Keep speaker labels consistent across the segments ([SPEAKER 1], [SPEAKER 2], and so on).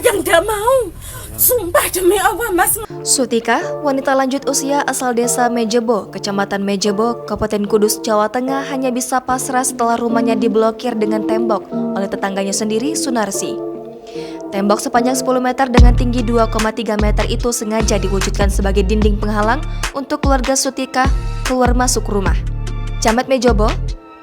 [SPEAKER 1] yang tidak mau. Sumpah demi Allah, Mas.
[SPEAKER 2] Sutika, wanita lanjut usia asal desa Mejebo, Kecamatan Mejebo, Kabupaten Kudus, Jawa Tengah hanya bisa pasrah setelah rumahnya diblokir dengan tembok oleh tetangganya sendiri, Sunarsi. Tembok sepanjang 10 meter dengan tinggi 2,3 meter itu sengaja diwujudkan sebagai dinding penghalang untuk keluarga Sutika keluar masuk rumah. Camat Mejebo,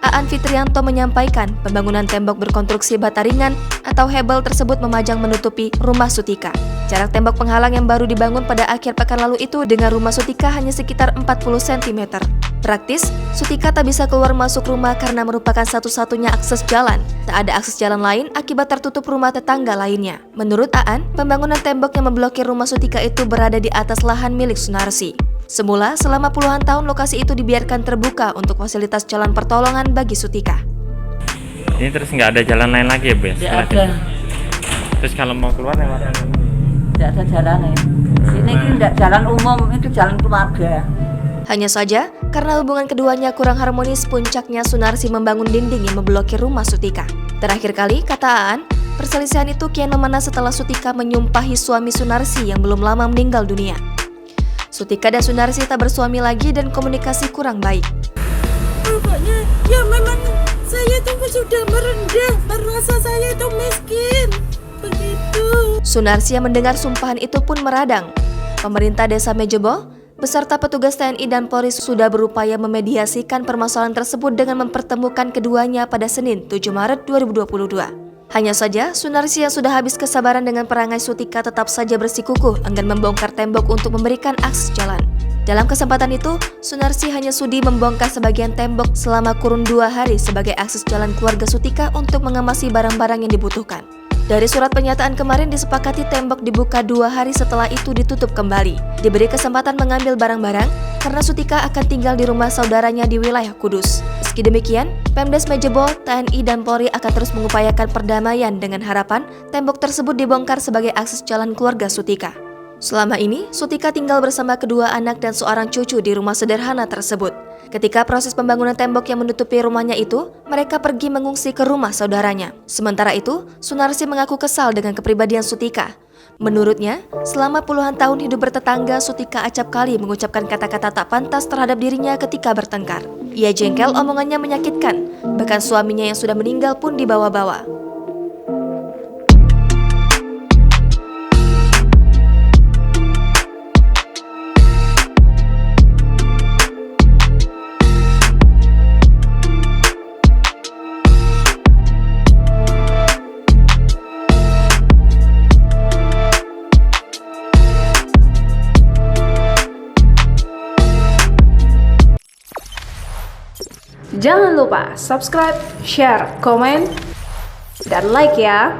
[SPEAKER 2] Aan Fitrianto menyampaikan pembangunan tembok berkonstruksi bata ringan atau hebel tersebut memajang menutupi rumah Sutika. Jarak tembok penghalang yang baru dibangun pada akhir pekan lalu itu dengan rumah Sutika hanya sekitar 40 cm. Praktis, Sutika tak bisa keluar masuk rumah karena merupakan satu-satunya akses jalan. Tak ada akses jalan lain akibat tertutup rumah tetangga lainnya. Menurut Aan, pembangunan tembok yang memblokir rumah Sutika itu berada di atas lahan milik Sunarsi. Semula, selama puluhan tahun lokasi itu dibiarkan terbuka untuk fasilitas jalan pertolongan bagi Sutika.
[SPEAKER 3] Ini terus nggak ada jalan lain lagi ya, Bu?
[SPEAKER 1] Tidak ada.
[SPEAKER 3] Terus kalau mau keluar lewat?
[SPEAKER 1] Tidak ada jalan ya. Sini itu tidak jalan umum, itu jalan keluarga.
[SPEAKER 2] Hanya saja, karena hubungan keduanya kurang harmonis, puncaknya Sunarsi membangun dinding yang memblokir rumah Sutika. Terakhir kali, kata Aan, perselisihan itu kian memanas setelah Sutika menyumpahi suami Sunarsi yang belum lama meninggal dunia. Sutika dan Sunarsi tak bersuami lagi dan komunikasi kurang baik.
[SPEAKER 1] Pokoknya, ya memang saya itu sudah merendah, merasa saya itu miskin. Begitu.
[SPEAKER 2] Sunarsi yang mendengar sumpahan itu pun meradang. Pemerintah desa Mejebo beserta petugas TNI dan Polri sudah berupaya memediasikan permasalahan tersebut dengan mempertemukan keduanya pada Senin 7 Maret 2022. Hanya saja, Sunarsi yang sudah habis kesabaran dengan perangai Sutika tetap saja bersikukuh enggan membongkar tembok untuk memberikan akses jalan. Dalam kesempatan itu, Sunarsi hanya sudi membongkar sebagian tembok selama kurun 2 hari sebagai akses jalan keluarga Sutika untuk mengemasi barang-barang yang dibutuhkan. Dari surat pernyataan kemarin disepakati tembok dibuka 2 hari setelah itu ditutup kembali. Diberi kesempatan mengambil barang-barang karena Sutika akan tinggal di rumah saudaranya di wilayah Kudus. Meski demikian, Pemdes Mejebo, TNI dan Polri akan terus mengupayakan perdamaian dengan harapan tembok tersebut dibongkar sebagai akses jalan keluarga Sutika. Selama ini, Sutika tinggal bersama kedua anak dan seorang cucu di rumah sederhana tersebut. Ketika proses pembangunan tembok yang menutupi rumahnya itu, mereka pergi mengungsi ke rumah saudaranya. Sementara itu, Sunarsi mengaku kesal dengan kepribadian Sutika. Menurutnya, selama puluhan tahun hidup bertetangga, Sutika acap kali mengucapkan kata-kata tak pantas terhadap dirinya ketika bertengkar. Ia jengkel omongannya menyakitkan, bahkan suaminya yang sudah meninggal pun dibawa-bawa.
[SPEAKER 4] Jangan lupa subscribe, share, komen, dan like ya.